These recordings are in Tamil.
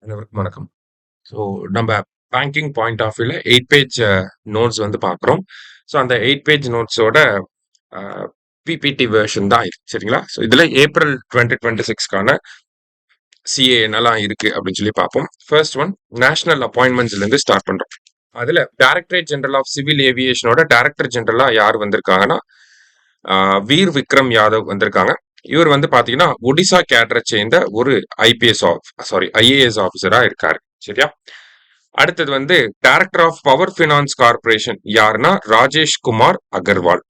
அனைவருக்கும் வணக்கம். ஸோ நம்ம பேங்கிங் பாயிண்ட் ஆஃப் வியூல 8 பேஜ் நோட்ஸ் வந்து பார்க்குறோம். ஸோ அந்த 8 பேஜ் நோட்ஸோட பிபிடி வெர்ஷன் தான் இது. சரிங்களா? ஸோ இதில் ஏப்ரல் 2026க்கான சிஏ என்னெல்லாம் இருக்கு அப்படின்னு சொல்லி பார்ப்போம். ஃபர்ஸ்ட் ஒன் நேஷனல் அப்பாயின்மெண்ட்ஸ்லேருந்து ஸ்டார்ட் பண்ணுறோம். அதில் டைரக்டரேட் ஜெனரல் ஆஃப் சிவில் ஏவியேஷனோட டைரக்டர் ஜெனரலாக யார் வந்திருக்காங்கன்னா வீர் விக்ரம் யாதவ் வந்திருக்காங்க. இவர் வந்து பாத்தீங்கன்னா ஒடிசா கேடரை சேர்ந்த ஒரு ஐஏஎஸ் ஆஃபீஸரா இருக்காரு. சரியா? அடுத்தது வந்து director of power finance corporation யாருன்னா ராஜேஷ் குமார் அகர்வால்.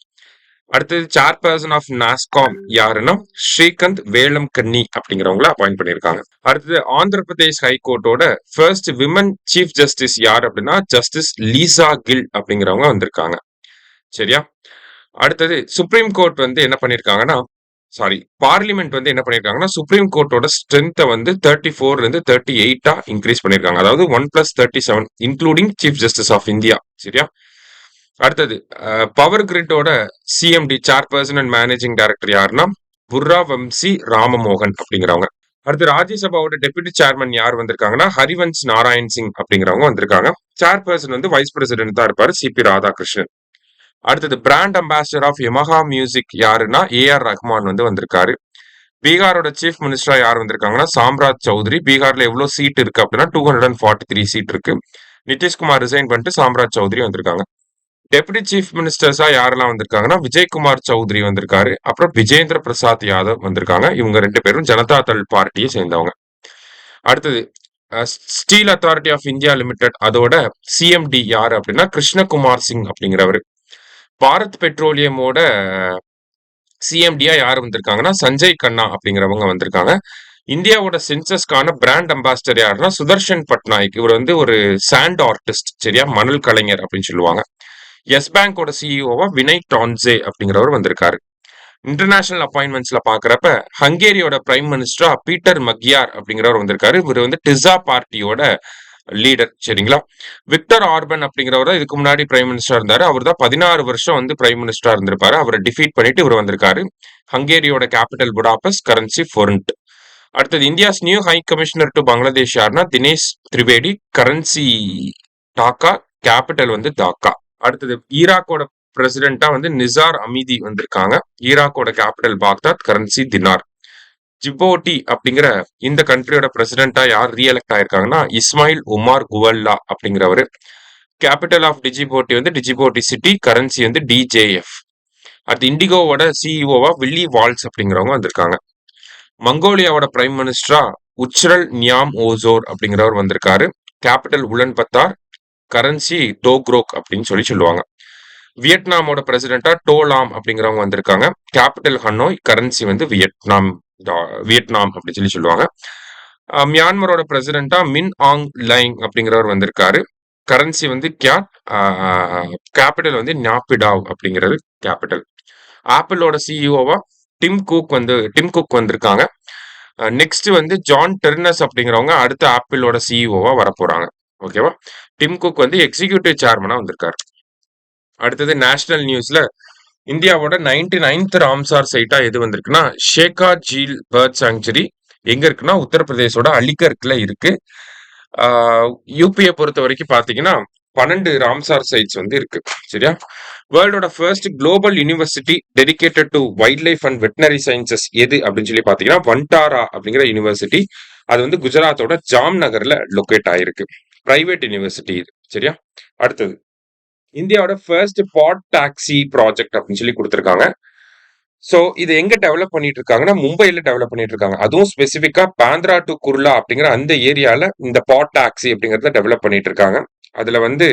அடுத்தது சேர்பர்சன் ஆஃப் நாஸ்காம் யாருன்னா ஸ்ரீகந்த் வேலம் கன்னி அப்படிங்கிறவங்கள அப்பாயிண்ட் பண்ணியிருக்காங்க. அடுத்தது ஆந்திர பிரதேஷ் ஹைகோர்ட்டோட ஃபர்ஸ்ட் விமன் சீஃப் ஜஸ்டிஸ் யார் அப்படின்னா ஜஸ்டிஸ் லீசா கில் அப்படிங்கிறவங்க வந்திருக்காங்க. சரியா? அடுத்தது சுப்ரீம் கோர்ட் வந்து என்ன பண்ணிருக்காங்கன்னா பார்லிமெண்ட் வந்து என்ன பண்ணிருக்காங்கன்னா சுப்ரீம் கோர்ட்டோட ஸ்ட்ரென்த்தை வந்து 34 இருந்து 38 இன்க்ரீஸ் பண்ணிருக்காங்க. அதாவது 1+37 including chief justice of India. சரியா? அடுத்தது பவர் கிரிட்டோட CMD chairperson and managing director யாருன்னா புர்ரா வம்சி ராமமோகன் அப்படிங்கிறவங்க. அடுத்து ராஜ்யசபாவோட டெபுட்டி சேர்மன் யார் வந்திருக்காங்கன்னா ஹரிவன்ஸ் நாராயண் சிங் அப்படிங்கிறவங்க வந்திருக்காங்க. சேர்பர்சன் வந்து வைஸ் பிரசிடென்ட் தான் இருப்பாரு, சிபி ராதாகிருஷ்ணன். அடுத்தது brand ambassador of Yamaha music யாருன்னா ஏஆர் ரஹ்மான் வந்து வந்திருக்காரு. பீகாரோட சீஃப் மினிஸ்டரா யார் வந்திருக்காங்கன்னா சாம்ராஜ் சௌத்ரி. பீகார்ல எவ்வளவு சீட் இருக்கு அப்படின்னா 243 சீட் இருக்கு. நிதிஷ்குமார் ரிசைன் பண்ணிட்டு சாம்ராஜ் சௌத்ரி வந்திருக்காங்க. டெபுட்டி சீஃப் மினிஸ்டர்ஸா யாரெல்லாம் வந்திருக்காங்கன்னா விஜய்குமார் சௌத்ரி வந்திருக்காரு. அப்புறம் விஜேந்திர பிரசாத் யாதவ் வந்திருக்காங்க. இவங்க 2 பேரும் ஜனதா தள் பார்ட்டியை சேர்ந்தவங்க. அடுத்தது steel authority of India limited அதோட சிஎம்டி யாரு அப்படின்னா கிருஷ்ணகுமார் சிங் அப்படிங்கிறவர். பாரத் பெட்ரோலியமோட சிஎம்டியா யார் வந்திருக்காங்கன்னா சஞ்சய் கண்ணா அப்படிங்கிறவங்க வந்திருக்காங்க. இந்தியாவோட சென்சஸ்க்கான பிராண்ட் அம்பாசிடர் யாருன்னா சுதர்ஷன் பட்நாயக். இவர் வந்து ஒரு சாண்ட் ஆர்டிஸ்ட். சரியா? மணல் கலைஞர் அப்படின்னு சொல்லுவாங்க. எஸ் பேங்கோட சிஇஓவா வினய் டான்சே அப்படிங்கிறவர் வந்திருக்காரு. இன்டர்நேஷனல் அப்பாயின்மெண்ட்ஸ்ல பாக்குறப்ப ஹங்கேரியோட பிரைம் மினிஸ்டரா பீட்டர் மக்யார் அப்படிங்கிறவர் வந்திருக்காரு. இவர் வந்து டிசா பார்ட்டியோட லீடர். சரிங்களா? விக்டர் ஆர்பன் அப்படிங்கிறவர் இதுக்கு முன்னாடி பிரைம் மினிஸ்டர் இருந்தாரு. அவர் தான் 16 வருஷம் வந்து பிரைம் மினிஸ்டரா இருந்திருப்பாரு. அவரை டிஃபீட் பண்ணிட்டு இவர் வந்திருக்காரு. ஹங்கேரியோட கேபிட்டல் புடாபெஸ்ட், கரன்சி ஃபொரண்ட். அடுத்தது India's new high commissioner to Bangladesh யாருன்னா தினேஷ் திரிவேடி. கரன்சி டாக்கா, கேபிட்டல் வந்து டாக்கா. அடுத்தது ஈராக்கோட பிரசிடென்டா வந்து நிசார் அமீதி வந்திருக்காங்க. ஈராக்கோட capital Baghdad, currency dinar. Djibouti அப்படிங்கிற இந்த கண்ட்ரியோட பிரசிடென்டா யார் ரீஎலெக்ட் ஆயிருக்காங்கன்னா இஸ்மாயில் உமார் குவல்லா அப்படிங்கிறவரு. கேபிட்டல் ஆஃப் டிஜிபோட்டி வந்து டிஜிபோட்டி சிட்டி, கரன்சி வந்து டிஜேஎஃப். அது இண்டிகோவோட சிஇஓவா வில்லி வால்ஸ் அப்படிங்கிறவங்க வந்திருக்காங்க. மங்கோலியாவோட பிரைம் மினிஸ்டரா உச்ரல் நியாம் ஓசோர் அப்படிங்கிறவர் வந்திருக்காரு. கேபிட்டல் உலன் பத்தார், கரன்சி டோக்ரோக் அப்படின்னு சொல்லுவாங்க. வியட்நாமோட பிரசிடென்டா டோலாம் அப்படிங்கிறவங்க வந்திருக்காங்க. கேபிட்டல் ஹனோய், கரன்சி வந்து வியட்நாம் அப்படின்னு சொல்லுவாங்க. மியான்மரோட பிரசிடென்டா மின் ஆங் லைங் அப்படிங்கிறவர் வந்திருக்காரு. கரன்சி வந்து கியாட், கேபிட்டல் வந்து ஞாபிடாவ் அப்படிங்கிறது கேபிட்டல். ஆப்பிளோட சிஇஓவா டிம் குக் வந்திருக்காங்க. நெக்ஸ்ட் வந்து ஜான் டெர்னஸ் அப்படிங்கிறவங்க அடுத்த ஆப்பிளோட சிஇஓவா வரப்போறாங்க. ஓகேவா? டிம் குக் வந்து எக்ஸிகியூட்டிவ் சேர்மனா வந்திருக்காரு. அடுத்தது நேஷனல் நியூஸ்ல இந்தியாவோட 99th ராம்சார் சைட்டா எது வந்திருக்குன்னா ஷேகா ஜீல் பேர்ட் சாங்சுரி. எங்க இருக்குன்னா உத்தரப்பிரதேசோட அலிகர்க்ல இருக்கு. யூபியை பொறுத்த வரைக்கும் பாத்தீங்கன்னா 12 ராம்சார் சைட்ஸ் வந்து இருக்கு. சரியா? வேர்ல்டோட first global university dedicated to wildlife and veterinary sciences எது அப்படின்னு சொல்லி பாத்தீங்கன்னா வண்டாரா அப்படிங்கிற யூனிவர்சிட்டி. அது வந்து குஜராத்தோட ஜாம் நகர்ல லொக்கேட் ஆயிருக்கு. பிரைவேட் யூனிவர்சிட்டி இது. சரியா? அடுத்தது இந்தியாவோட ஃபர்ஸ்ட் பாட் டாக்ஸி ப்ராஜெக்ட் அப்படின்னு சொல்லி கொடுத்துருக்காங்க. ஸோ இது எங்க டெவலப் பண்ணிட்டு இருக்காங்கன்னா மும்பைல டெவலப் பண்ணிட்டு இருக்காங்க. அதுவும் ஸ்பெசிஃபிக்கா பாந்திரா டு குர்லா அப்படிங்கிற அந்த ஏரியால இந்த பாட் டாக்ஸி அப்படிங்கறத டெவலப் பண்ணிட்டு இருக்காங்க. அதுல வந்து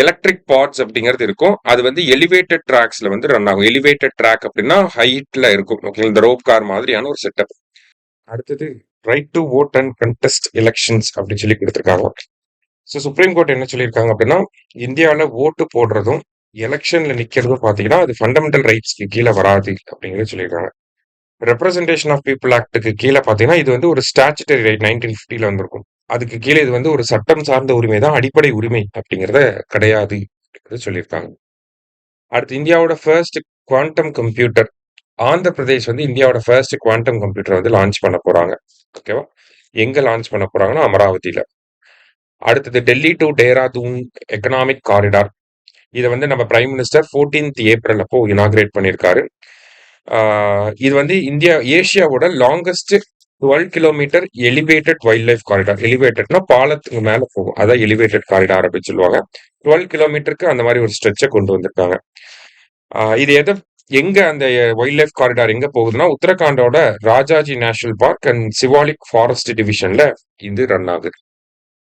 எலக்ட்ரிக் பாட்ஸ் அப்படிங்கிறது இருக்கும். அது வந்து எலிவேட்டட் ட்ராக்ஸ்ல வந்து ரன் ஆகும். எலிவேட்டட் ட்ராக் அப்படின்னா ஹைட்ல இருக்கும். ஓகே, இந்த ரோப் கார் மாதிரியான ஒரு செட்டப். அடுத்தது right to vote and contest elections அப்படின்னு சொல்லி கொடுத்துருக்காங்க. ஸோ சுப்ரீம் கோர்ட் என்ன சொல்லியிருக்காங்க அப்படின்னா இந்தியாவில் ஓட்டு போடுறதும் எலெக்ஷன்ல நிக்கிறதும் பாத்தீங்கன்னா அது ஃபண்டமெண்டல் ரைட்ஸ்க்கு கீழே வராது அப்படிங்கிறது சொல்லியிருக்காங்க. ரெப்ரசன்டேஷன் ஆஃப் பீப்புள் ஆக்டுக்கு கீழே பாத்தீங்கன்னா இது வந்து ஒரு ஸ்டாச்சுட்டரி ரைட் 1950 வந்திருக்கும். அதுக்கு கீழே இது வந்து ஒரு சட்டம் சார்ந்த உரிமை தான், அடிப்படை உரிமை அப்படிங்கிறத கிடையாது அப்படிங்கிறது சொல்லியிருக்காங்க. அடுத்து இந்தியாவோட first quantum computer. Andhra Pradesh வந்து இந்தியாவோட ஃபர்ஸ்ட் குவாண்டம் கம்ப்யூட்டர் வந்து லான்ச் பண்ண போறாங்க. ஓகேவா? எங்க லான்ச் பண்ண போறாங்கன்னா அமராவதியில. அடுத்தது Delhi to Dehradun economic corridor. இதை வந்து நம்ம பிரைம் மினிஸ்டர் 14th ஏப்ரல் அப்போ இனாகிரேட் பண்ணியிருக்காரு. இது வந்து ஏஷியாவோட longest 12 kilometre elevated wild life corridor. எலிவேட்டட்னா பாலத்துக்கு மேல போகும், அதான் எலிவேட்டட் காரிடார் அப்படின்னு சொல்லுவாங்க. 12 கிலோமீட்டருக்கு அந்த மாதிரி ஒரு ஸ்ட்ரெச்சை கொண்டு வந்திருக்காங்க. இது எங்க அந்த வைல்ட் லைஃப் காரிடார் எங்க போகுதுன்னா உத்தரகாண்டோட Rajaji national park and Shivalik forest டிவிஷன்ல இது ரன் ஆகுது.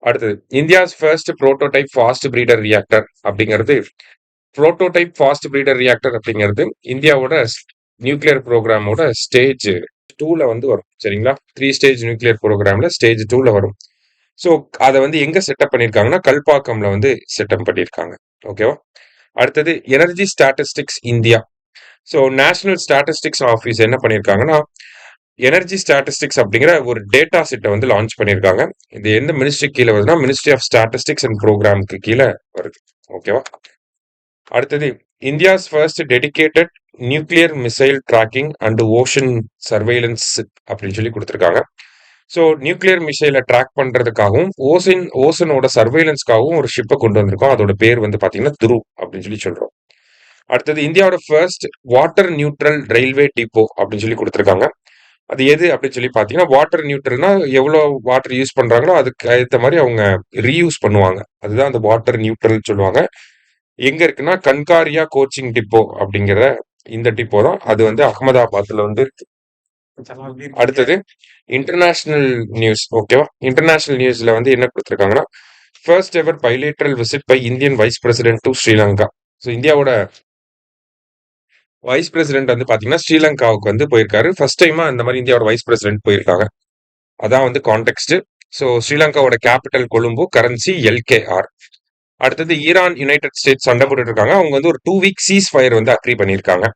அடுத்தது India's first prototype fast breeder reactor அப்படிங்கிறது. புரோட்டோடைப் ஃபாஸ்ட் பிரீடர் ரியாக்டர் அப்படிங்கிறது இந்தியாவோட நியூக்ளியர் ப்ரோக்ராமோட ஸ்டேஜ் 2ல வந்து வரும். சரிங்களா, 3 ஸ்டேஜ் நியூக்ளியர் ப்ரோக்ராம்ல ஸ்டேஜ் 2ல வரும். ஸோ அதை வந்து எங்க செட்டப் பண்ணியிருக்காங்கன்னா கல்பாக்கம்ல வந்து செட்டப் பண்ணியிருக்காங்க. ஓகேவா. அடுத்தது energy statistics India. So national statistics office என்ன பண்ணியிருக்காங்கன்னா எனர்ஜி ஸ்டாட்டிஸ்டிக்ஸ் அப்படிங்கிற ஒரு டேட்டா செட்டை வந்து லான்ச் பண்ணியிருக்காங்க. இது எந்த மினிஸ்ட்ரி கீழே வருதுன்னா மினிஸ்ட்ரி ஆஃப் ஸ்டாட்டிஸ்டிக்ஸ் அண்ட் ப்ரோக்ராமுக்கு கீழே வருது. ஓகேவா. அடுத்தது India's first dedicated nuclear missile tracking and ocean surveillance அப்படின்னு சொல்லி கொடுத்துருக்காங்க. ஸோ நியூக்ளியர் மிசைலை ட்ராக் பண்றதுக்காகவும் ஓசனோட சர்வேலன்ஸ்க்காகவும் ஒரு ஷிப்பை கொண்டு வந்திருக்கோம். அதோட பேர் வந்து பாத்தீங்கன்னா துரு அப்படின்னு சொல்லி சொல்றோம். அடுத்தது இந்தியாவோட first water neutral railway depot அப்படின்னு சொல்லி கொடுத்துருக்காங்க. அது எது அப்படின்னு சொல்லி பாத்தீங்கன்னா வாட்டர் நியூட்ரல்னா எவ்வளவு வாட்டர் யூஸ் பண்றாங்களோ அதுக்கு ஏற்ற மாதிரி அவங்க ரீயூஸ் பண்ணுவாங்க. அதுதான் அந்த வாட்டர் நியூட்ரல் சொல்லுவாங்க. எங்க இருக்குன்னா கன்காரியா கோச்சிங் டிப்போ அப்படிங்கிற இந்த டிப்போ தான். அது வந்து அகமதாபாத்ல வந்து இருக்கு. அடுத்தது இன்டர்நேஷனல் நியூஸ். ஓகேவா. இன்டர்நேஷனல் நியூஸ்ல வந்து என்ன கொடுத்துருக்காங்கன்னா first ever bilateral visit by Indian vice president to Sri Lanka. So இந்தியாவோட வைஸ் பிரசிடென்ட் வந்து பாத்தீங்கன்னா ஸ்ரீலங்காவுக்கு வந்து போயிருக்காரு. ஃபர்ஸ்ட் டைமா இந்த மாதிரி இந்தியாவோட வைஸ் பிரசிடென்ட் போயிருக்காங்க. அதான் வந்து கான்டெக்ட். ஸோ ஸ்ரீலங்காவோட கேபிட்டல் கொழும்பு, கரன்சி LKR. அடுத்தது ஈரான் யுனைடெட் ஸ்டேட்ஸ் சண்டை போட்டுட்டு இருக்காங்க. அவங்க வந்து ஒரு 2 வீக் சீஸ் ஃபயர் வந்து அக்ரி பண்ணியிருக்காங்க.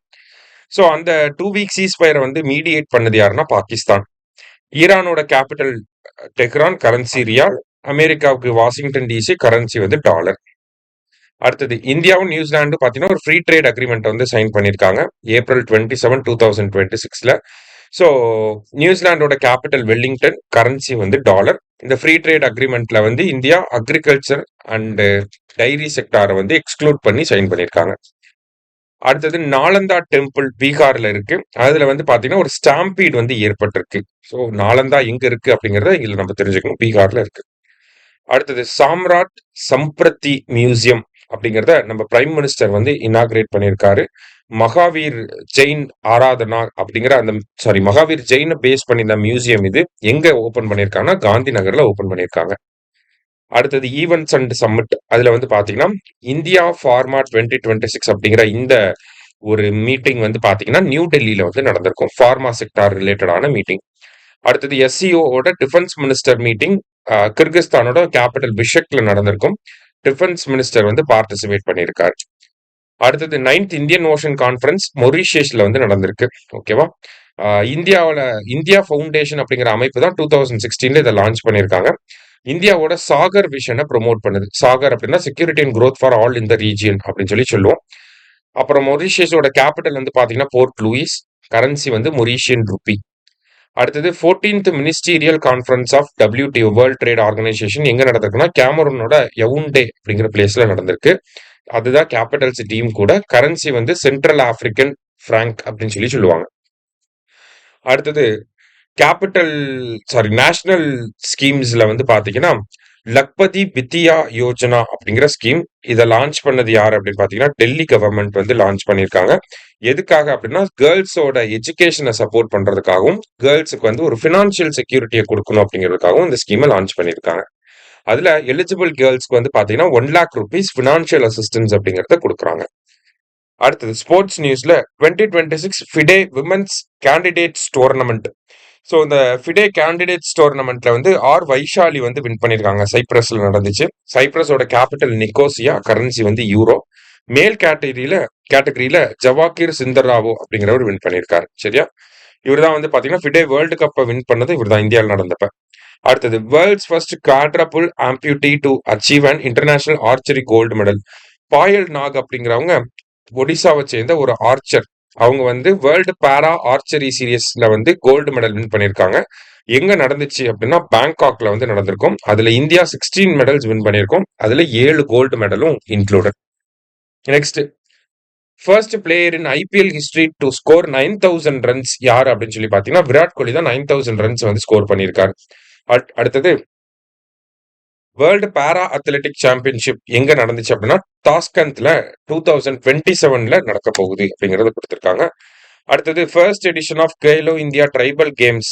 ஸோ அந்த 2 வீக் சீஸ் ஃபயரை வந்து மீடியேட் பண்ணது யாருன்னா பாகிஸ்தான். ஈரானோட கேபிட்டல் டெஹ்ரான், கரன்சி ரியால். அமெரிக்காவுக்கு வாஷிங்டன் டிசி, கரன்சி வந்து டாலர். அடுத்தது இந்தியாவும் நியூசிலாண்டும் பாத்தீங்கன்னா ஒரு ஃப்ரீ ட்ரேட் அக்ரிமெண்ட் வந்து சைன் பண்ணியிருக்காங்க ஏப்ரல் 27, 2026. ஸோ நியூசிலாண்டோட கேபிட்டல் வெல்லிங்டன், கரன்சி வந்து டாலர். இந்த ஃப்ரீ ட்ரேட் அக்ரிமெண்ட்ல வந்து இந்தியா அக்ரிகல்ச்சர் அண்ட் டைரி செக்டாரை வந்து எக்ஸ்க்ளூட் பண்ணி சைன் பண்ணியிருக்காங்க. அடுத்தது நாலந்தா டெம்பிள் பீகார்ல இருக்கு. அதுல வந்து பாத்தீங்கன்னா ஒரு ஸ்டாம்பீட் வந்து ஏற்பட்டிருக்கு. ஸோ நாலந்தா எங்க இருக்கு அப்படிங்கறத இதுல நம்ம தெரிஞ்சுக்கணும். பீகார்ல இருக்கு. அடுத்தது சாம்ராட் சம்பிரதி மியூசியம் அப்படிங்கிறத நம்ம பிரைம் மினிஸ்டர் வந்து இனாகிரேட் பண்ணியிருக்காரு. மகாவீர் ஜெயின் ஆராதனா அப்படிங்கிற மகாவீர் ஜெயினை பேஸ் பண்ணி இந்த மியூசியம் இது எங்க ஓபன் பண்ணியிருக்காங்கன்னா காந்தி நகர்ல ஓபன் பண்ணியிருக்காங்க. அடுத்தது ஈவென்ட்ஸ் அண்ட் சம்மிட். அதுல வந்து பாத்தீங்கன்னா இந்தியா ஃபார்மா 2026 அப்படிங்கிற இந்த ஒரு மீட்டிங் வந்து பாத்தீங்கன்னா நியூ டெல்லியில வந்து நடந்திருக்கும். ஃபார்மா செக்டார் ரிலேட்டடான மீட்டிங். அடுத்தது SCOட டிஃபென்ஸ் மினிஸ்டர் மீட்டிங் கிர்கிஸ்தானோட கேபிட்டல் பிஷக்ல நடந்திருக்கும். டிஃபென்ஸ் மினிஸ்டர் வந்து பார்ட்டிசிபேட் பண்ணியிருக்காரு. அடுத்தது 9th இந்தியன் ஓஷன் கான்ஃபரன்ஸ் மொரீஷியஸ்ல வந்து நடந்திருக்கு. ஓகேவா. இந்தியா ஃபவுண்டேஷன் அப்படிங்கிற அமைப்பு தான் 2016 இதை லான்ச் பண்ணியிருக்காங்க. இந்தியாவோட சாகர் விஷனை ப்ரொமோட் பண்ணுது. சாகர் அப்படின்னா security and growth for all in the region அப்படின்னு சொல்லி சொல்லுவோம். அப்புறம் மொரீஷியஸோட கேபிட்டல் வந்து பாத்தீங்கன்னா போர்ட் லூயிஸ், கரன்சி வந்து மொரீஷியன் ருப்பி. அடுத்தது 14th ministerial conference of WTO world trade organisation எங்க நடந்திருக்குன்னா கேமரூனோட யவுண்டே அப்படிங்கிற பிளேஸ்ல நடந்திருக்கு. அதுதான் கேபிட்டல் சிட்டியும் கூட. கரன்சி வந்து சென்ட்ரல் ஆப்பிரிக்கன் பிராங்க் அப்படின்னு சொல்லி சொல்லுவாங்க. அடுத்தது நேஷனல் ஸ்கீம்ஸ்ல வந்து பாத்தீங்கன்னா லக்பதி வித்யா யோஜனா அப்படிங்கிற ஸ்கீம். இதை லான்ச் பண்ணது யார் அப்படின்னு பாத்தீங்கன்னா டெல்லி கவர்மெண்ட் வந்து லான்ச் பண்ணியிருக்காங்க. எதுக்காக அப்படின்னா கேர்ள்ஸோட எஜுகேஷனை சப்போர்ட் பண்றதுக்காகவும் கேர்ள்ஸுக்கு வந்து ஒரு பினான்சியல் செக்யூரிட்டியை கொடுக்கணும் அப்படிங்கிறதுக்காகவும் இந்த ஸ்கீமை லான்ச் பண்ணியிருக்காங்க. அதுல எலிஜிபிள் கேர்ள்ஸ்க்கு வந்து பாத்தீங்கன்னா 1 lakh rupees பினான்சியல் அசிஸ்டன்ஸ் அப்படிங்கறத கொடுக்குறாங்க. அடுத்தது ஸ்போர்ட்ஸ் நியூஸ்ல 2026 FIDE women's candidates tournament. So இந்த ஃபிடே கேண்டிடேட்ஸ் டோர்னமெண்ட்ல வந்து வைஷாலி வந்து வின் பண்ணியிருக்காங்க. சைப்ரஸ்ல நடந்துச்சு. சைப்ரஸோட கேபிட்டல் நிக்கோசியா, கரன்சி வந்து யூரோ. மேல் கேட்டகரியில ஜவாகிர் சிந்தராவோ அப்படிங்கிறவர் வின் பண்ணியிருக்காரு. சரியா. இவர் தான் வந்து பாத்தீங்கன்னா ஃபிடே வேர்ல்டு கப்பை வின் பண்ணது இவர் தான் இந்தியாவில் நடந்தப்ப. அடுத்தது world's first quadruple amputee to achieve and international archery gold medal. Payal Nag அப்படிங்கிறவங்க ஒடிசாவை சேர்ந்த ஒரு ஆர்ச்சர். அவங்க வந்து வேர்ல்டு பாரா ஆர்ச்சரி சீரியஸ்ல வந்து கோல்டு மெடல் வின் பண்ணியிருக்காங்க. எங்க நடந்துச்சு அப்படின்னா பேங்காக்ல வந்து நடந்திருக்கும். அதுல இந்தியா 16 மெடல்ஸ் வின் பண்ணியிருக்கோம். அதுல 7 கோல்டு மெடலும் included. Next first player in IPL history to score 9000 runs யார் அப்படின்னு சொல்லி பாத்தீங்கன்னா விராட் கோலி தான் 9000 ரன்ஸ் வந்து ஸ்கோர் பண்ணியிருக்காரு. அடுத்தது வேர்ல்டு பாரா அத்லெட்டிக் சாம்பியன்ஷிப் எங்க நடந்துச்சு அப்படின்னா டாஸ்கந்த்ல 2027ல நடக்க போகுது அப்படிங்கறத கொடுத்திருக்காங்க. அடுத்தது first edition of Khelo India tribal games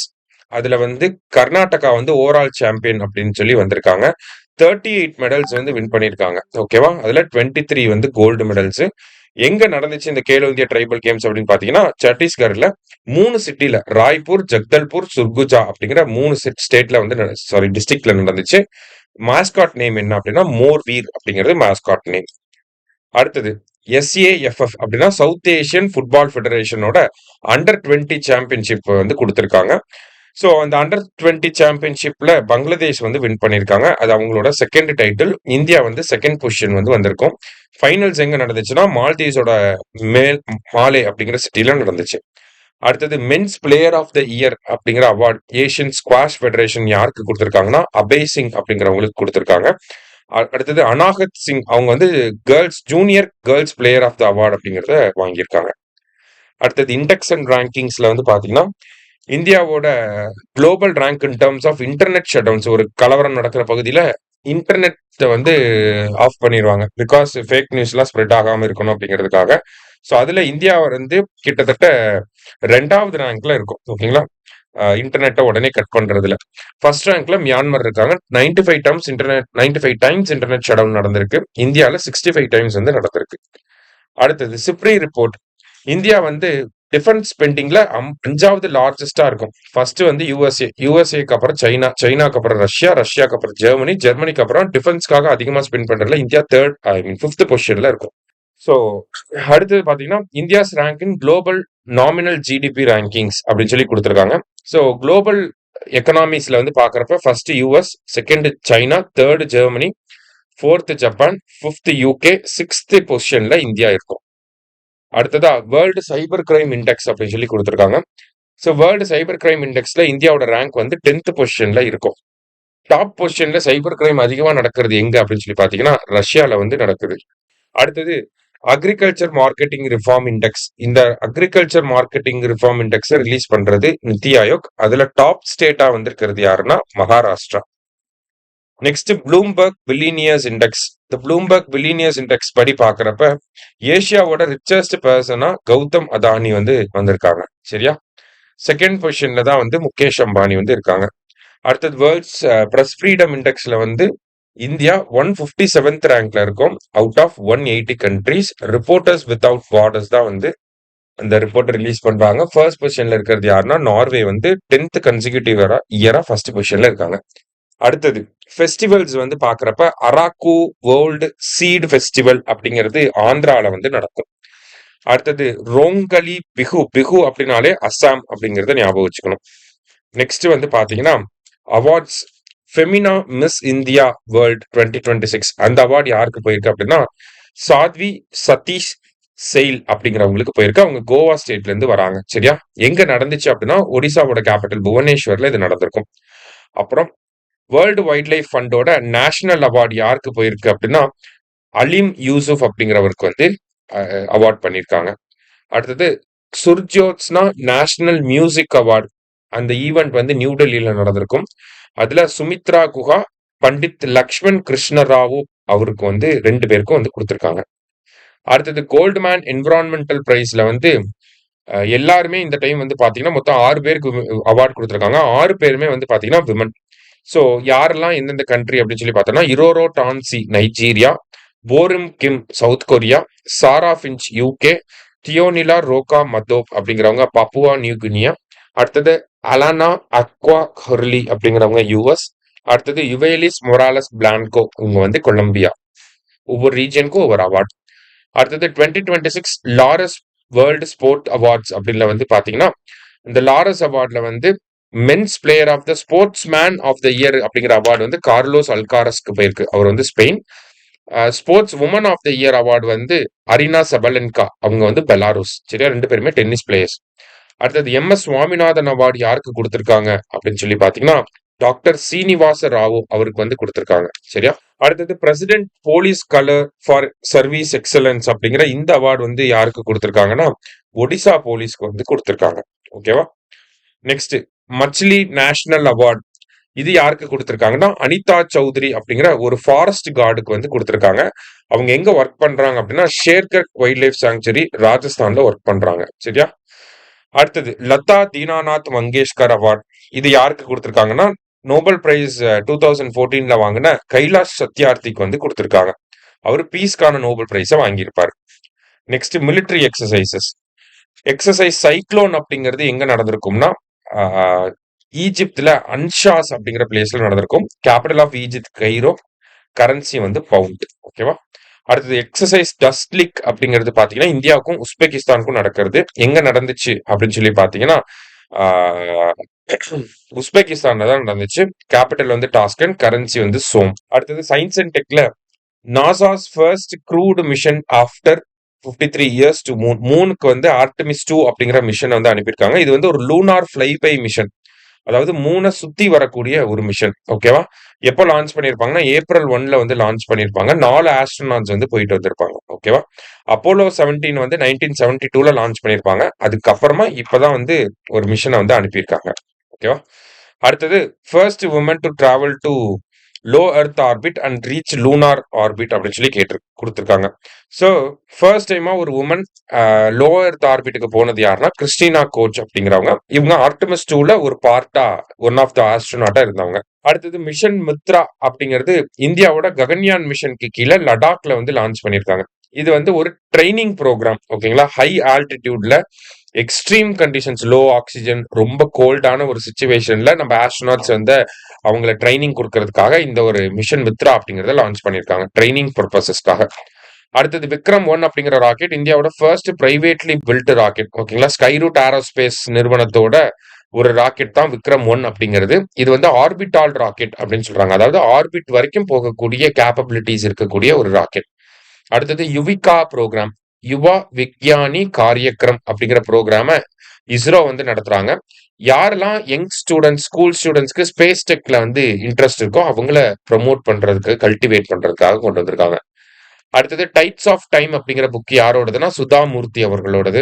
அதுல வந்து கர்நாடகா வந்து ஓவரால் சாம்பியன் அப்படின்னு சொல்லி வந்திருக்காங்க. 38 மெடல்ஸ் வந்து வின் பண்ணியிருக்காங்க. ஓகேவா, அதுல 23 வந்து கோல்டு மெடல்ஸ். எங்க நடந்துச்சு இந்த கேலோ இந்தியா ட்ரைபல் கேம்ஸ் அப்படின்னு பாத்தீங்கன்னா சத்தீஸ்கர்ல 3 சிட்டில ராய்ப்பூர், ஜக்தல்பூர், சுர்குஜா அப்படிங்கிற 3 ஸ்டேட்ல வந்து டிஸ்ட்ரிக்ட்ல நடந்துச்சு. மாஸ்காட் நேம் என்ன அப்படின்னா மோர்வீர் அப்படிங்கிறது மாஸ்காட் நேம். அடுத்தது SAFF அப்படின்னா சவுத் ஏசியன் ஃபுட்பால் ஃபெடரேஷனோட அண்டர் 20 சாம்பியன்ஷிப் வந்து கொடுத்திருக்காங்க. ஸோ அந்த அண்டர் 20 சாம்பியன்ஷிப்ல பங்களாதேஷ் வந்து வின் பண்ணியிருக்காங்க. அது அவங்களோட செகண்ட் டைட்டில். இந்தியா வந்து செகண்ட் பொசிஷன் வந்து வந்திருக்கும். ஃபைனல்ஸ் எங்க நடந்துச்சுன்னா மால்தீவ்ஸோட மாலே அப்படிங்கிற சிட்டில நடந்துச்சு. அடுத்தது men's player of the year அப்படிங்கிற அவார்ட் ஏசியன் ஸ்குவாஷ் ஃபெடரேஷன் யாருக்கு கொடுத்திருக்காங்கன்னா அபய் சிங் அப்படிங்கிறவங்களுக்கு கொடுத்திருக்காங்க. அடுத்தது அனாகத் சிங் அவங்க வந்து junior girls player of the award அப்படிங்கிறத வாங்கியிருக்காங்க. அடுத்தது இண்டெக்ஸ் அண்ட் ரேங்கிங்ஸ்ல வந்து பாத்தீங்கன்னா இந்தியாவோட global rank in terms of internet shutdowns, ஒரு கலவரம் நடக்கிற பகுதியில இன்டர்நெட் வந்து ஆஃப் பண்ணிடுவாங்க பிகாஸ் ஃபேக் நியூஸ் எல்லாம் ஸ்ப்ரெட் ஆகாம இருக்கணும் அப்படிங்கிறதுக்காக. ஸோ அதுல இந்தியா வந்து கிட்டத்தட்ட 2வது ரேங்க்ல இருக்கும். ஓகேங்களா, இன்டர்நெட்டை உடனே கட் பண்றதுல. ஃபர்ஸ்ட் ரேங்க்ல மியான்மர் இருக்காங்க. 95 டைம்ஸ் இன்டர்நெட் ஷட்டவுன் நடந்திருக்கு. இந்தியாவில் 65 டைம்ஸ் வந்து நடந்திருக்கு. அடுத்தது சிப்ரி ரிப்போர்ட் இந்தியா வந்து டிஃபென்ஸ் ஸ்பெண்டிங்ல 5வது லார்ஜஸ்டா இருக்கும். ஃபர்ஸ்ட் வந்து யூஎஸ்ஏக்கு அப்புறம் சைனாக்கு அப்புறம் ரஷ்யாக்கு அப்புறம் ஜெர்மனிக்கு அப்புறம் டிஃபென்ஸ்க்காக அதிகமா ஸ்பெண்ட் பண்றதுல இந்தியா 5th பொசிஷன்ல இருக்கும். ஸோ அடுத்தது பாத்தீங்கன்னா இந்தியாஸ் ரேங்க் இன் குளோபல் நாமினல் ஜிடிபி ரேங்கிங்ஸ் அப்படின்னு சொல்லி கொடுத்துருக்காங்க. ஸோ குளோபல் எக்கனாமிஸ்ல வந்து பாக்குறப்ப first US, second China, third Germany, 4th Japan, 5th UK, 6th பொசிஷன்ல இந்தியா இருக்கும். அடுத்ததா வேர்ல்டு சைபர் கிரைம் இண்டெக்ஸ் அப்படின்னு சொல்லி கொடுத்துருக்காங்க. ஸோ வேர்ல்டு சைபர் கிரைம் இண்டெக்ஸ்ல இந்தியாவோட ரேங்க் வந்து 10th பொசிஷன்ல இருக்கும். டாப் பொசிஷன்ல சைபர் கிரைம் அதிகமா நடக்கிறது எங்க அப்படின்னு சொல்லி பாத்தீங்கன்னா ரஷ்யால வந்து நடக்குது. அடுத்தது அக்ரிகல்ச்சர் மார்க்கெட்டிங் ரிஃபார்ம் இண்டெக்ஸ். இந்த agriculture marketing reform index release பண்றது நித்தி ஆயோக். அதுல டாப் ஸ்டேட்டா வந்திருக்கிறது யாருன்னா Maharashtra. Next Bloomberg billionaires index. இந்த ப்ளூம்பர்க் பில்லியனியர்ஸ் இண்டெக்ஸ் படி பாக்குறப்ப ஏசியாவோட ரிச்சஸ்ட் பர்சனா கௌதம் அதானி வந்து வந்திருக்காங்க. சரியா, செகண்ட் பொசிஷன்ல தான் வந்து முகேஷ் அம்பானி வந்து இருக்காங்க. அடுத்தது வேர்ல்ட்ஸ் பிரஸ் ஃப்ரீடம் இண்டெக்ஸ்ல வந்து இந்தியா 157th ரேங்க்ல இருக்கும் out of 180 countries. Reporters without borders தான் வந்து அந்த ரிப்போர்ட் ரிலீஸ் பண்றாங்க. ஃபர்ஸ்ட் பொசிஷன்ல இருக்கிறது யாருன்னா நார்வே வந்து 10th கன்சிக்யூட்டிவ் இயரா ஃபர்ஸ்ட் பொசிஷன்ல இருக்காங்க. அடுத்தது ஃபெஸ்டிவல்ஸ் வந்து பாக்குறப்ப அராக்கு வேர்ல்டு சீட் ஃபெஸ்டிவல் அப்படிங்கிறது ஆந்திரால வந்து நடக்கும். அடுத்தது ரோங்கலி பிகு அப்படின்னாலே அஸ்ஸாம் அப்படிங்கறத ஞாபகம் வச்சுக்கணும். நெக்ஸ்ட் வந்து பாத்தீங்கன்னா awards Femina miss India world 2026 அந்த அவார்டு யாருக்கு போயிருக்கு அப்படின்னா சாத்வி சதீஷ் செயில் அப்படிங்கிறவங்களுக்கு போயிருக்கு. அவங்க கோவா ஸ்டேட்ல இருந்து வராங்க. சரியா, எங்க நடந்துச்சு அப்படின்னா ஒடிசாவோட கேபிட்டல் புவனேஸ்வர்ல இது நடந்திருக்கும். அப்புறம் வேர்ல்டு வைல்ட் லைஃப் ஃபண்டோட நேஷனல் அவார்டு யாருக்கு போயிருக்கு அப்படின்னா அலீம் யூசுப் அப்படிங்கிறவருக்கு வந்து அவார்ட் பண்ணியிருக்காங்க. அடுத்தது சுர்ஜோத்ஸ்னா நேஷனல் மியூசிக் அவார்டு. அந்த ஈவெண்ட் வந்து நியூ டெல்லியில நடந்திருக்கும். அதுல சுமித்ரா குஹா, பண்டித் லக்ஷ்மண் கிருஷ்ணராவு அவருக்கு வந்து 2 பேருக்கும் வந்து கொடுத்திருக்காங்க. அடுத்தது கோல்ட்மேன் என்விரான்மெண்டல் பிரைஸ்ல வந்து எல்லாருமே இந்த டைம் வந்து பாத்தீங்கன்னா மொத்தம் 6 பேருக்கு அவார்டு கொடுத்திருக்காங்க. 6 பேருமே வந்து பாத்தீங்கன்னா விமன். ஸோ யாரெல்லாம் எந்தெந்த கண்ட்ரி அப்படின்னு சொல்லி பார்த்தோம்னா இரோரோ டான்சி நைஜீரியா, போரிம் கிம் சவுத் கொரியா, சாரா ஃபின்ச் யூகே, தியோனிலா ரோகா மதோப் அப்படிங்கிறவங்க பப்புவா நியூ கினியா. அடுத்தது அலானா அக்வா ஹொர்லி அப்படிங்கிறவங்க யூஎஸ். அடுத்தது யுவேலிஸ் மொராலஸ் பிளான்கோ இவங்க வந்து கொலம்பியா. ஒவ்வொரு ரீஜனுக்கும் ஒவ்வொரு அவார்டு. அடுத்தது 2026 லாரஸ் வேர்ல்டு ஸ்போர்ட் அவார்ட்ஸ் அப்படின்ல வந்து பாத்தீங்கன்னா இந்த லாரஸ் அவார்ட்ல வந்து men's player of the sportsman of the year அப்படிங்கிற அவார்டு வந்து கார்லோஸ் அல்காரஸ்க்கு போயிருக்கு. அவர் வந்து Spain. Sportswoman of the year award வந்து அரினா சபலென்கா, அவங்க வந்து பெலாரூஸ். சரியா, 2 பேருமே டென்னிஸ் பிளேயர்ஸ். அடுத்தது எம்.எஸ். சுவாமிநாதன் அவார்டு யாருக்கு குடுத்திருக்காங்க அப்படின்னு சொல்லி பார்த்தீங்கன்னா, டாக்டர் சீனிவாச ராவோ அவருக்கு வந்து குடுத்திருக்காங்க. சரியா? அடுத்தது president police colour for service excellence அப்படிங்கிற இந்த அவார்டு வந்து யாருக்கு குடுத்திருக்காங்கன்னா, ஒடிசா போலீஸ்க்கு வந்து குடுத்திருக்காங்க. ஓகேவா? நெக்ஸ்ட் மச்லி நேஷனல் அவார்டு இது யாருக்கு குடுத்திருக்காங்கன்னா, அனிதா சௌத்ரி அப்படிங்கிற ஒரு ஃபாரஸ்ட் கார்டுக்கு வந்து குடுத்திருக்காங்க. அவங்க எங்க ஒர்க் பண்றாங்க அப்படின்னா, ஷேர்கர் வைல்ட் லைஃப் சாங்சுரி ராஜஸ்தான்ல ஒர்க் பண்றாங்க. சரியா? அடுத்தது லதா தீனாநாத் மங்கேஷ்கர் அவார்ட் இது யாருக்கு கொடுத்திருக்காங்கன்னா, நோபல் பிரைஸ் 2014ல வாங்கின கைலாஷ் சத்யார்த்திக்கு வந்து கொடுத்திருக்காங்க. அவர் பீஸ்க்கான நோபல் பிரைஸை வாங்கியிருப்பார். Next military exercises. Exercise cyclone அப்படிங்கிறது எங்க நடந்திருக்கும்னா, ஈஜிப்துல அன்ஷாஸ் அப்படிங்கிற பிளேஸ்ல நடந்திருக்கும். Capital of Egypt Cairo, currency வந்து பவுண்ட். ஓகேவா? அடுத்தது எக்ஸசைஸ் டஸ்ட்லிக் அப்படிங்கிறது பாத்தீங்கன்னா இந்தியாவுக்கும் உஸ்பெகிஸ்தானுக்கும் நடக்கிறது. எங்க நடந்துச்சு அப்படின்னு சொல்லி பாத்தீங்கன்னா, உஸ்பெகிஸ்தான்ல தான் நடந்துச்சு. கேபிட்டல் வந்து டாஸ்கன், கரன்சி வந்து சோம். அடுத்தது சயின்ஸ் அண்ட் டெக்ல NASA's first crewed mission after 53 years to moon. மூனுக்கு வந்து ஆர்டமிஸ் 2 அப்படிங்கிற மிஷன் வந்து அனுப்பியிருக்காங்க. இது வந்து ஒரு லூனார் ஃபிளைபை மிஷன், அதாவது மூணை சுத்தி வரக்கூடிய ஒரு மிஷன். ஓகேவா? எப்போ லான்ச் பண்ணியிருப்பாங்கன்னா ஏப்ரல் 1ல வந்து லான்ச் பண்ணியிருப்பாங்க. 4 ஆஸ்ட்ரோனாட்ஸ் வந்து போயிட்டு வந்திருப்பாங்க. ஓகேவா? அப்போலோ 17 வந்து 1972ல லான்ச் பண்ணியிருப்பாங்க. அதுக்கப்புறமா இப்பதான் வந்து ஒரு மிஷனை வந்து அனுப்பியிருக்காங்க. ஓகேவா? அடுத்தது first woman to travel to low earth orbit and reach lunar orbit அப்படின்னு சொல்லி கொடுத்துருக்காங்க. ஸோ ஃபர்ஸ்ட் டைமா ஒரு உமன் லோ எர்த் ஆர்பிட்டுக்கு போனது யாருன்னா கிறிஸ்டினா கோச் அப்படிங்கிறவங்க. இவங்க ஆர்டமிஸ் 2ல ஒரு பார்ட்டா ஒன் ஆஃப் த ஆஸ்ட்ரோனாட்டா இருந்தவங்க. அடுத்தது மிஷன் மித்ரா அப்படிங்கிறது இந்தியாவோட ககன்யான் மிஷனுக்கு கீழே லடாக்ல வந்து லான்ச் பண்ணியிருக்காங்க. இது வந்து ஒரு ட்ரைனிங் ப்ரோக்ராம். ஓகேங்களா? ஹை ஆல்டிடியூட்ல எக்ஸ்ட்ரீம் கண்டிஷன்ஸ், லோ ஆக்சிஜன், ரொம்ப கோல்டான ஒரு சுச்சுவேஷன்ல நம்ம ஆஸ்ட்ரோனாட்ஸ் வந்து அவங்கள ட்ரைனிங் கொடுக்கறதுக்காக இந்த ஒரு மிஷன் மித்ரா அப்படிங்கறத லான்ச் பண்ணியிருக்காங்க, ட்ரைனிங் பர்பசஸ்க்காக. அடுத்தது விக்ரம் 1 அப்படிங்கிற ராக்கெட் இந்தியாவோட ஃபர்ஸ்ட் பிரைவேட்லி பில்ட் ராக்கெட். ஓகேங்களா? ஸ்கைரூட் ஏரோஸ்பேஸ் நிறுவனத்தோட ஒரு ராக்கெட் தான் விக்ரம் 1 அப்படிங்கிறது. இது வந்து ஆர்பிட்டால் ராக்கெட் அப்படின்னு சொல்றாங்க. அதாவது ஆர்பிட் வரைக்கும் போகக்கூடிய கேப்பபிலிட்டிஸ் இருக்கக்கூடிய ஒரு ராக்கெட். அடுத்தது யுவிகா ப்ரோக்ராம், யுவா விக்யானி காரியக்ரம் அப்படிங்கிற ப்ரோக்ராம இஸ்ரோ வந்து நடத்துறாங்க. யாரெல்லாம் யங் ஸ்டூடெண்ட்ஸ், ஸ்கூல் ஸ்டூடெண்ட்ஸ்க்கு ஸ்பேஸ் டெக்ல வந்து இன்ட்ரெஸ்ட் இருக்கோ அவங்கள ப்ரமோட் பண்றதுக்கு, கல்டிவேட் பண்றதுக்காக கொண்டு வந்திருக்காங்க. அடுத்தது டைப்ஸ் ஆஃப் டைம் அப்படிங்கிற புக் யாரோடதுன்னா சுதா மூர்த்தி அவர்களோடது.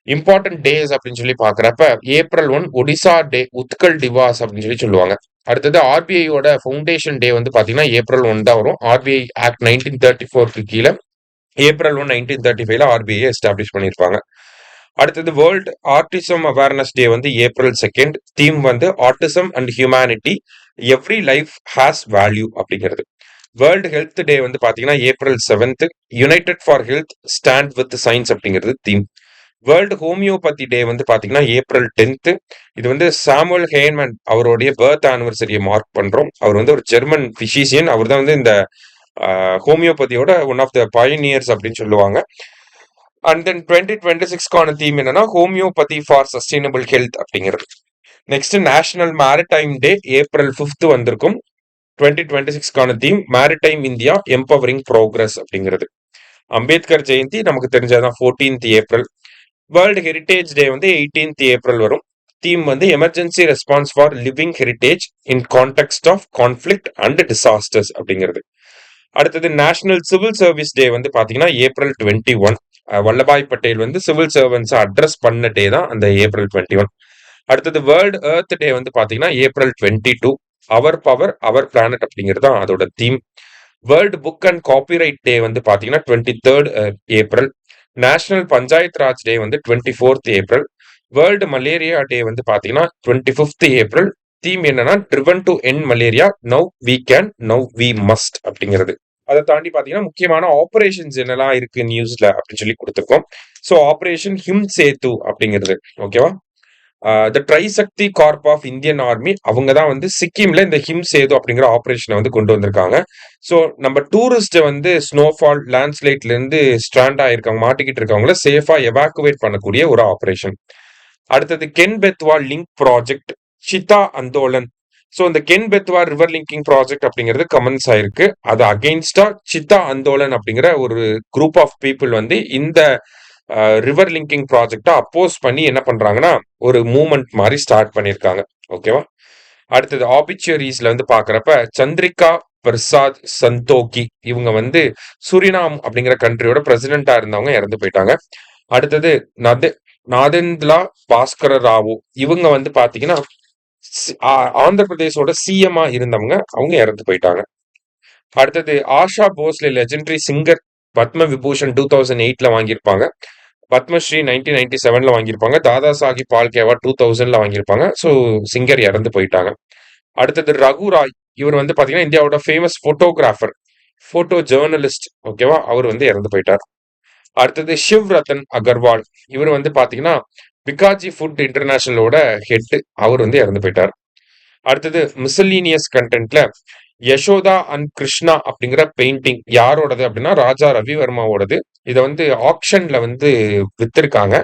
இம்பார்ட்டன்ட் டேஸ் அப்படின்னு சொல்லி பாக்குறப்ப ஏப்ரல் 1 ஒடிசா டே, உத்கல் டிவாஸ் அப்படின்னு சொல்லி சொல்லுவாங்க. அடுத்தது ஆர்பிஐயோட ஃபவுண்டேஷன் டே வந்து பாத்தீங்கன்னா ஏப்ரல் 1 தான் வரும். ஆர்பிஐ ஆக்ட் 1934க்கு கீழே ஏப்ரல் 1 1935ல ஆர்பிஐ எஸ்டாப்ளிஷ் பண்ணியிருப்பாங்க. அடுத்தது வேர்ல்டு ஆர்டிசம் அவேர்னஸ் டே வந்து ஏப்ரல் 2. தீம் வந்து autism and humanity, every life has value அப்படிங்கிறது. வேர்ல்டு ஹெல்த் டே வந்து பாத்தீங்கன்னா April 7. United for health stand with science அப்படிங்கிறது தீம். வேர்ல்டு ஹோமியோபதி டே வந்து பாத்தீங்கன்னா ஏப்ரல் 10. இது வந்து சாமுவல் ஹேன்மன் அவருடைய பர்த் ஆனிவர்சரியை மார்க் பண்றோம். அவர் வந்து ஒரு ஜெர்மன் பிசிஷியன். அவர் தான் வந்து இந்த ஹோமியோபதியோட ஒன் ஆஃப் த பயனியர்ஸ் அப்படின்னு சொல்லுவாங்க. அண்ட் தென் 2026க்கான தீம் என்னன்னா ஹோமியோபதி ஃபார் சஸ்டைனபிள் ஹெல்த் அப்படிங்கிறது. Next national maritime day April 5 வந்திருக்கும். 2026க்கான theme maritime India empowering progress அப்படிங்கிறது. அம்பேத்கர் ஜெயந்தி நமக்கு தெரிஞ்சதான் 14th April. World heritage day வந்து 18th ஏப்ரல் வரும். தீம் வந்து emergency response for living heritage in context of conflict and disasters அப்படிங்கிறது. அடுத்தது நேஷனல் சிவில் சர்வீஸ் டே வந்து பாத்தீங்கன்னா ஏப்ரல் 21. வல்லபாய் பட்டேல் வந்து சிவில் சர்வன்ஸ் அட்ரஸ் பண்ண டே தான் அந்த ஏப்ரல் 21. அடுத்தது வேர்ல்டு எர்த் டே வந்து பாத்தீங்கன்னா April 22. Our power our planet அப்படிங்கிறது தான் அதோட theme. World book and copyright day வந்து பாத்தீங்கன்னா 23rd April. National panchayat Raj day வந்து 24th April. World malaria day வந்து பாத்தீங்கன்னா 25th ஏப்ரல். தீம் என்னன்னா driven to end malaria, now we can, now we must அப்படிங்கிறது. அதை தாண்டி பாத்தீங்கன்னா முக்கியமான ஆபரேஷன்ஸ் என்னெல்லாம் இருக்கு நியூஸ்ல அப்படின்னு சொல்லி கொடுத்துருக்கோம். ஸோ ஆபரேஷன் ஹிம் சேது அப்படிங்கிறது. ஓகேவா? த ட்ரைசக்தி கார்ப் ஆஃப் இந்தியன் ஆர்மி அவங்க தான் வந்து சிக்கிம்ல இந்த ஹிம் சேது அப்படிங்கிற ஆபரேஷனை வந்து கொண்டு வந்திருக்காங்க. ஸோ நம்ம டூரிஸ்ட் வந்து ஸ்னோஃபால், லேண்ட்ஸ்லைட்ல இருந்து ஸ்ட்ராண்ட் ஆயிருக்காங்க, மாட்டிக்கிட்டு இருக்கவங்கள சேஃபா எவாக்குவேட் பண்ணக்கூடிய ஒரு ஆபரேஷன். அடுத்தது கென் பெத்வா லிங்க் ப்ராஜெக்ட், சிதா அந்தோலன் ஸோ இந்த Ken Betwa river linking project அப்படிங்கிறது கமெண்ட்ஸ் ஆயிருக்கு. அது அகெயின்ஸ்டா சித்தா அந்தோலன் அப்படிங்கிற ஒரு குரூப் ஆஃப் பீப்புள் வந்து இந்த ரிவர் லிங்கிங் ப்ராஜெக்டை அப்போஸ் பண்ணி என்ன பண்றாங்கன்னா ஒரு மூவ்மெண்ட் மாதிரி ஸ்டார்ட் பண்ணியிருக்காங்க. ஓகேவா? அடுத்தது ஆபிச்சுவரிஸ்ல வந்து பாக்குறப்ப சந்திரிகா பிரசாத் சந்தோகி இவங்க வந்து சுரினாம் அப்படிங்கிற கண்ட்ரியோட பிரசிடென்டா இருந்தவங்க இறந்து போயிட்டாங்க. அடுத்தது நாதெந்த்லா பாஸ்கர ராவு இவங்க வந்து பாத்தீங்கன்னா ஆந்திர பிரதேசோட சிஎம்ஆ இருந்தவங்க, அவங்க இறந்து போயிட்டாங்க. அடுத்தது ஆஷா போஸ்லே லெஜெண்டரி சிங்கர் பத்ம விபூஷன் 2008ல வாங்கியிருப்பாங்க. பத்மஸ்ரீ 1997ல வாங்கியிருப்பாங்க. தாதா சாஹிப் பால்கே அவார்ட் 2000ல வாங்கியிருப்பாங்க. ஸோ சிங்கர் இறந்து போயிட்டாங்க. அடுத்தது ரகு ராய் இவர் வந்து பாத்தீங்கன்னா இந்தியாவோட ஃபேமஸ் போட்டோகிராஃபர், போட்டோ ஜேர்னலிஸ்ட். ஓகேவா? அவர் வந்து இறந்து போயிட்டார். அடுத்தது ஷிவ் ரத்தன் அகர்வால் இவர் வந்து பாத்தீங்கன்னா பிகாஜி ஃபுட் இன்டர்நேஷனலோட ஹெட், அவர் வந்து இறந்து போயிட்டார். அடுத்தது மிசலீனியஸ் கண்டென்ட்ல யசோதா அண்ட் கிருஷ்ணா அப்படிங்கிற பெயிண்டிங் யாரோடது அப்படின்னா ராஜா ரவிவர்மாவோடது. இதை வந்து ஆக்ஷன்ல வந்து வித்திருக்காங்க.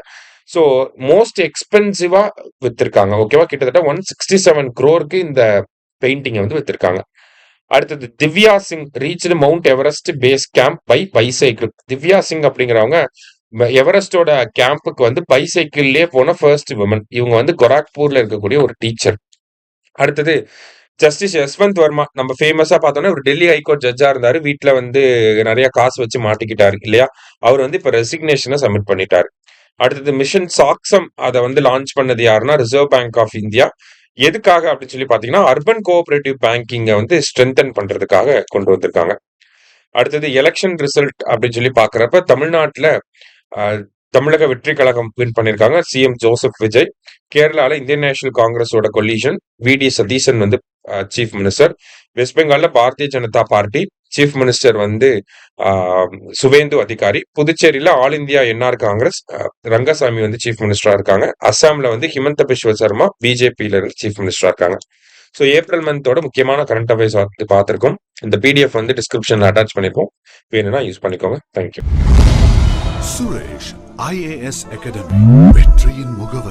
So most எக்ஸ்பென்சிவா வித்திருக்காங்க. ஓகேவா? கிட்டத்தட்ட 167 crore இந்த பெயிண்டிங்கை வந்து வித்திருக்காங்க. அடுத்தது Divya Singh reached Mount Everest base camp by bicycle. Divya Singh அப்படிங்கிறவங்க எவரெஸ்டோட கேம்புக்கு வந்து பைசைக்கிள்லயே போன ஃபர்ஸ்ட் விமன். இவங்க வந்து கோராக்பூர்ல இருக்கக்கூடிய ஒரு டீச்சர். அடுத்தது ஜஸ்டிஸ் யஸ்வந்த் வர்மா, நம்ம ஃபேமஸா பார்த்தோம்னா ஒரு டெல்லி ஹைகோர்ட் ஜட்ஜா இருந்தாரு. வீட்டுல வந்து நிறைய காசு வச்சு மாட்டிக்கிட்டாரு இல்லையா? அவர் வந்து இப்ப ரெசிக்னேஷனை சப்மிட் பண்ணிட்டாரு. அடுத்தது மிஷன் சாக்சம், அதை வந்து லான்ச் பண்ணது யாருன்னா ரிசர்வ் பேங்க் ஆஃப் இந்தியா. எதுக்காக அப்படின்னு சொல்லி பாத்தீங்கன்னா அர்பன் கோஆபரேட்டிவ் பேங்கிங்கை வந்து ஸ்ட்ரென்தன் பண்றதுக்காக கொண்டு வந்திருக்காங்க. அடுத்தது எலெக்ஷன் ரிசல்ட் அப்படின்னு சொல்லி பாக்குறப்ப தமிழ்நாட்டுல தமிழக வெற்றி கழகம் வின் பண்ணிருக்காங்க, சிஎம் ஜோசப் விஜய். கேரளால இந்தியன் நேஷனல் காங்கிரஸோட கொலிஷன் விடி சதீசன் வந்து சீஃப் மினிஸ்டர். வெஸ்ட் பெங்கால்ல Bharatiya Janata party chief minister வந்து சுவேந்து அதிகாரி. புதுச்சேரியில all India NR Congress Rangasamy வந்து சீஃப் மினிஸ்டரா இருக்காங்க. அஸ்ஸாம்ல வந்து ஹிமந்த பிஸ்வ சர்மா பிஜேபியில இருந்து சீஃப் மினிஸ்டரா இருக்காங்க. ஸோ ஏப்ரல் மந்தோட முக்கியமான கரண்ட் அஃபேர்ஸ் பார்த்துருக்கோம். இந்த பிடிஎஃப் வந்து டிஸ்கிரிப்ஷன்ல அட்டாச் பண்ணிருக்கோம், வேணும்னா யூஸ் பண்ணிக்கோங்க. தேங்க்யூ. சுரேஷ் IAS அகாடமி, வெற்றியின் முகவரி.